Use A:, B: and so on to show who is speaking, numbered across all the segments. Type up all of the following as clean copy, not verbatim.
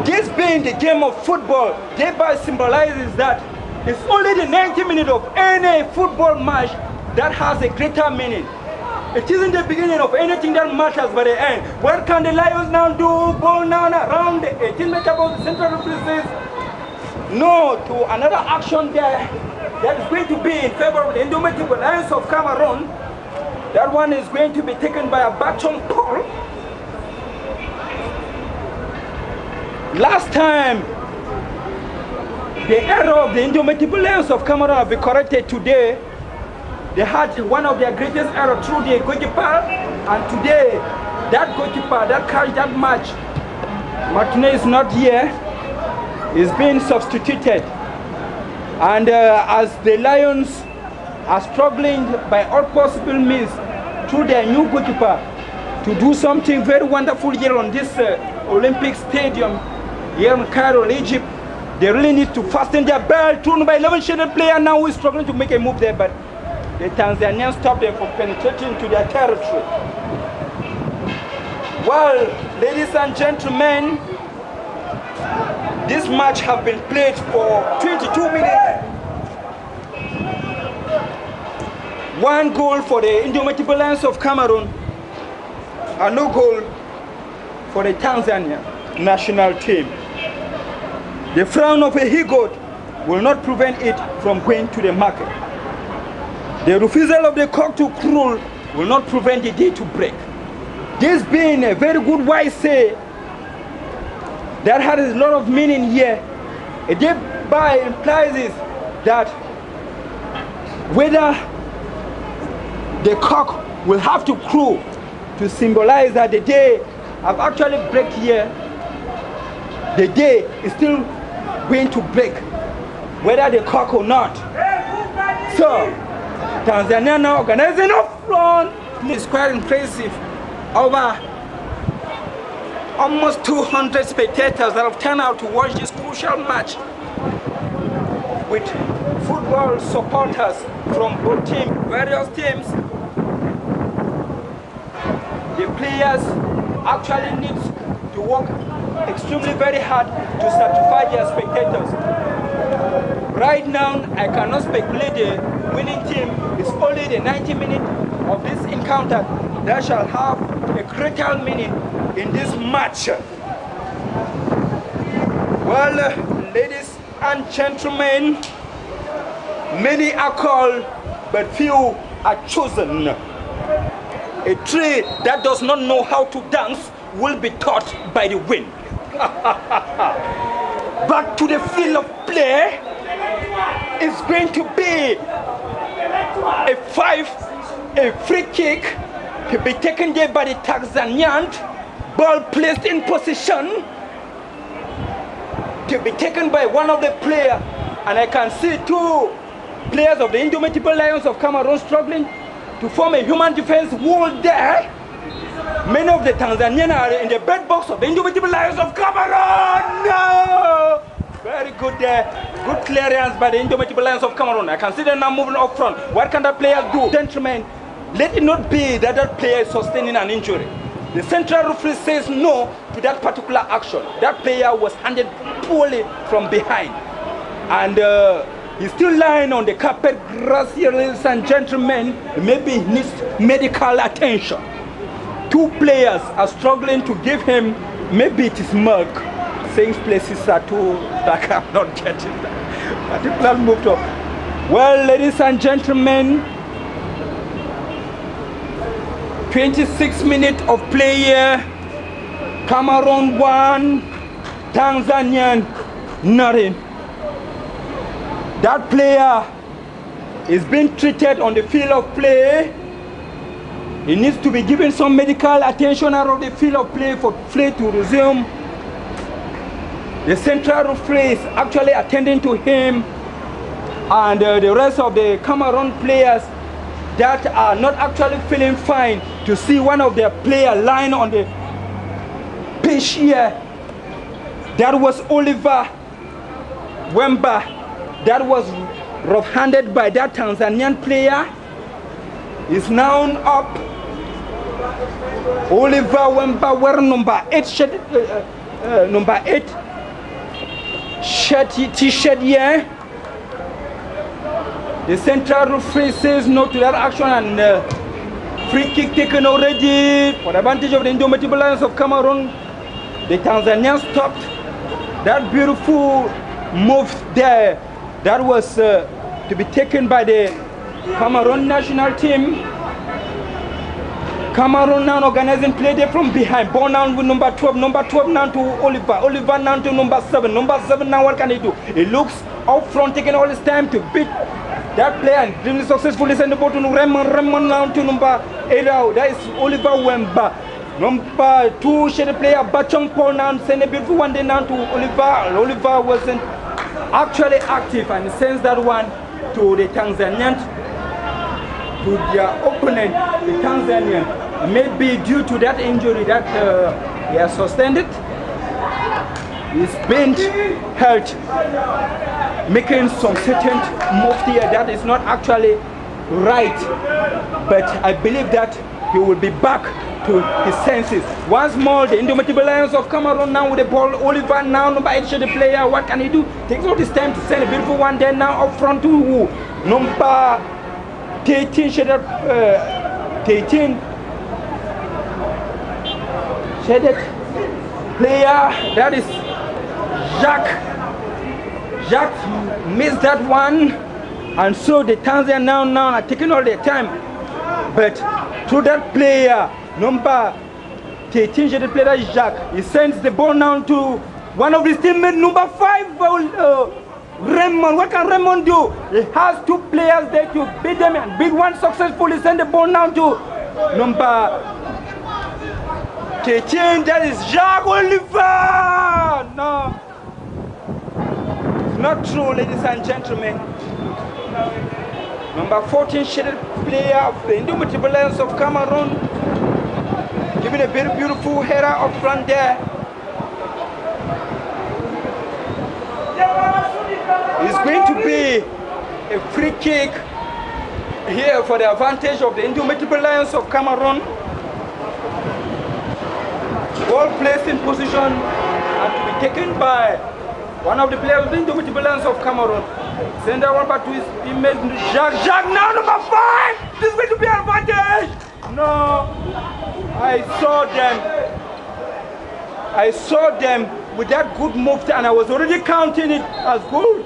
A: This being the game of football, thereby symbolizes that it's only the 90 minutes of any football match that has a greater meaning. It isn't the beginning of anything that matters by the end. What can the Lions now do? Ball now around the 18-meter box, the central referee says no to another action there that is going to be in favor of the indomitable Lions of Cameroon. That one is going to be taken by a baton pole. Last time, the error of the indomitable Lions of Cameroon have been corrected today. They had one of their greatest errors through the goalkeeper, and today, that goalkeeper that carried that match, Match3 is not here, is being substituted. And as the Lions are struggling by all possible means through their new goalkeeper to do something very wonderful here on this Olympic Stadium here in Cairo, Egypt, they really need to fasten their belt. Thrown by 11-shaded player now who is struggling to make a move there, but the Tanzanians stopped them from penetrating into their territory. Well, ladies and gentlemen, this match has been played for 22 minutes. 1 goal for the indomitable Lions of Cameroon, and no goal for the Tanzania national team. The frown of a he-goat will not prevent it from going to the market. The refusal of the cock to crow will not prevent the day to break. This being a very good wise say that has a lot of meaning here. It thereby implies is that whether the cock will have to crow to symbolize that the day have actually break here, the day is still going to break, whether the cock or not. So, Tanzania now organizing up front. It's quite impressive. Over almost 200 spectators that have turned out to watch this crucial match, with football supporters from both teams, various teams. The players actually need to work extremely very hard to satisfy their spectators. Right now, I cannot speculate the winning team. It's only the 90 minutes of this encounter that shall have a critical meaning in this match. Well, ladies and gentlemen, many are called, but few are chosen. A tree that does not know how to dance will be taught by the wind. Back to the field of play. It's going to be a free kick to be taken there by the Tanzanian. Ball placed in position to be taken by one of the players, and I can see 2 players of the indomitable Lions of Cameroon struggling to form a human defense wall there. Many of the Tanzanians are in the bed box of the indomitable Lions of Cameroon. No! Very good there. Good clearance by the indomitable Lions of Cameroon. I can see them now moving up front. What can that player do? Gentlemen, let it not be that that player is sustaining an injury. The central referee says no to that particular action. That player was handled poorly from behind. And he's still lying on the carpet grass here, ladies and gentlemen. Maybe he needs medical attention. 2 players are struggling to give him, maybe it is milk. Saying places are too, like I'm not getting that. Particular moved up. Well, ladies and gentlemen, 26 minutes of play here. Cameroon 1, Tanzania nothing. That player is being treated on the field of play. He needs to be given some medical attention out of the field of play for play to resume. The central referee is actually attending to him, and the rest of the Cameroon players that are not actually feeling fine to see one of their players lying on the pitch here. That was Olivier Wamba. That was rough-handed by that Tanzanian player. Is now up. Olivier Wamba wearing number 8 shaded number 8 t-shirt here. The central referee says no to that action, and free kick taken already for the advantage of the Indomitable Lions of Cameroon. The Tanzanians stopped that beautiful move there that was to be taken by the Cameroon national team. Cameroon now organizing play there from behind. Ball now with number 12 now to Oliver now to number 7. Number 7 now, what can he do? He looks up front, taking all his time to beat that player and really successfully send the ball to Raymond now to number 8. That is Olivier Wamba. Number 2 shaded player Bachong Paul now send a beautiful one there now to Oliver. Oliver wasn't actually active and sends that one to the Tanzanians, to their opponent, the Tanzanian. Maybe due to that injury that he has sustained it, he's been hurt, making some certain move here that is not actually right. But I believe that he will be back to his senses. Once more, the Indomitable Lions of Cameroon now with the ball. Oliver now, number 8 shaded player. What can he do? Takes all this time to send a beautiful one there now up front to who? Number 13 shaded 13 shaded player, that is Jacques missed that one, and so the Tanzania now are taking all their time. But through that player, number 13 shaded player Jacques, he sends the ball now to one of his teammates, number 5 Raymond. What can Raymond do? He has 2 players there to beat them and beat one successfully. Send the ball now to number 13. That is Jacques Oliver. No, it's not true, ladies and gentlemen. Number 14 shaded player of the Indomitable Lions of Cameroon, giving a very beautiful header up front there. It's going to be a free kick here for the advantage of the Indomitable Lions of Cameroon. Ball placed in position and to be taken by one of the players of the Indomitable Lions of Cameroon. Send that one back to his teammate Jacques now, number 5! This is going to be an advantage! No, I saw them with that good move and I was already counting it as goal.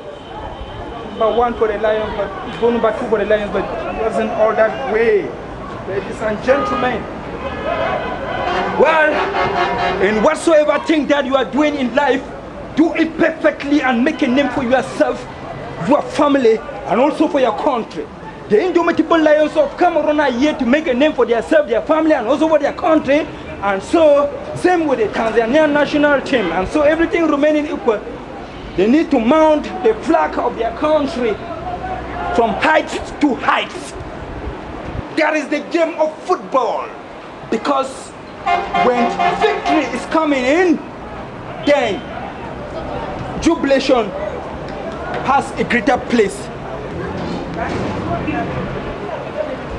A: Number 1 for the Lions, but goal number 2 for the Lions, but it wasn't all that way, ladies and gentlemen. Well, in whatsoever thing that you are doing in life, do it perfectly and make a name for yourself, your family, and also for your country. The Indomitable Lions of Cameroon are here to make a name for themselves, their family, and also for their country. And so, same with the Tanzanian national team. And so, everything remaining equal, they need to mount the flag of their country from heights to heights. That is the game of football. Because when victory is coming in, then jubilation has a greater place.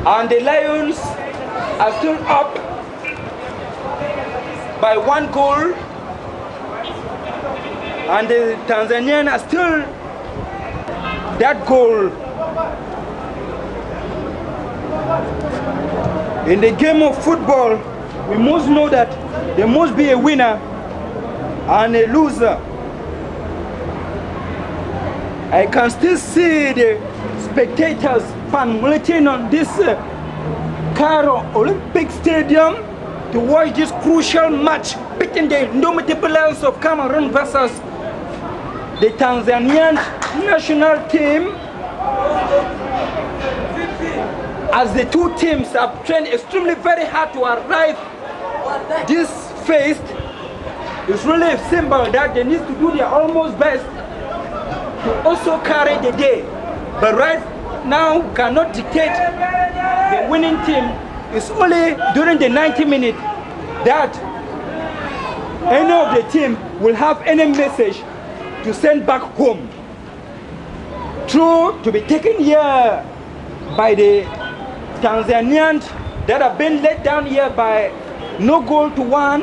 A: And the Lions are still up by 1 goal, and the Tanzanians are still that goal. In the game of football, we must know that there must be a winner and a loser. I can still see the spectators panicking on this Cairo Olympic Stadium to watch this crucial match between the Indomitable Lions of Cameroon versus the Tanzanian national team, as the 2 teams have trained extremely very hard to arrive this phase. It's really a symbol that they need to do their utmost best to also carry the day. But right now, cannot dictate the winning team. It's only during the 90 minutes that any of the team will have any message to send back home. True, to be taken here by the Tanzanians that have been let down here by no goal to 1.